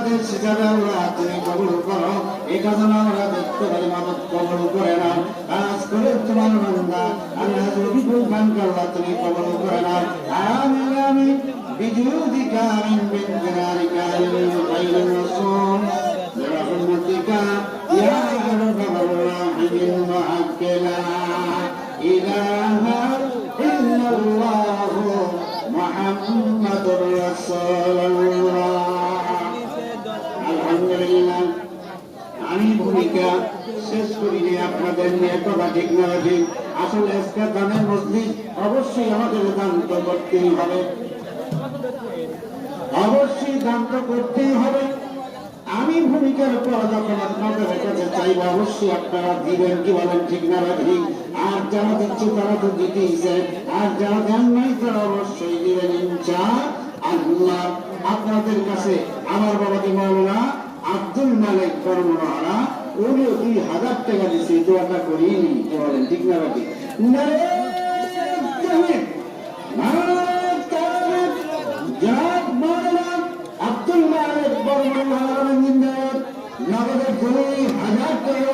কাজের হিসাবে আল্লাহ তুমি কবুল করো। এই কাজ আমরা দেখতে পারি, মাদক কবুল করে না। কাজ করে তোমার বান্দা আল্লাহ যদি ভুলভান আল্লাহ তুমি কবুল করে না। আমিন আমিন বিজুদিকা আমিন বিনজারিকা আমিন খাইরুর রাসূল বিরহমাতিকা ইয়া আরহামার রাহিমিন মুআক্কিলা ইলাহা ইল্লাল্লাহু মুহাম্মাদুর রাসূলুল্লাহ। আলহামদুলিল্লাহ, আমি ভূমিকা শেষ করি যে আপনাদের নিয়ে কথা ঠিক না ঠিক। আসলে আজকে দানের মজলিস অবশ্যই আমাদের দান তো করতেই হবে, অবশ্যই দান তো করতেই হবে। আমি ভূমিকার পর যখন আপনাদের কাছে চাইব অবশ্যই আপনারা দিবেন, কি বলেন ঠিক না ঠিক? আর যারা দিচ্ছে তারা তো দিতেইছে, আর যারা দেন নাই তারা অবশ্যই দিবেন ইনশাআল্লাহ। আপনাদের কাছে আমার বাবাজি মাওলানা আব্দুল মালিক বর্মনা উনি 2000 টাকা দিচ্ছে, দোয়াটা করিনি, কি বলেন ঠিক না ঠিক? আব্দুল মালিক বর্মনা নগদের 2000 টাকা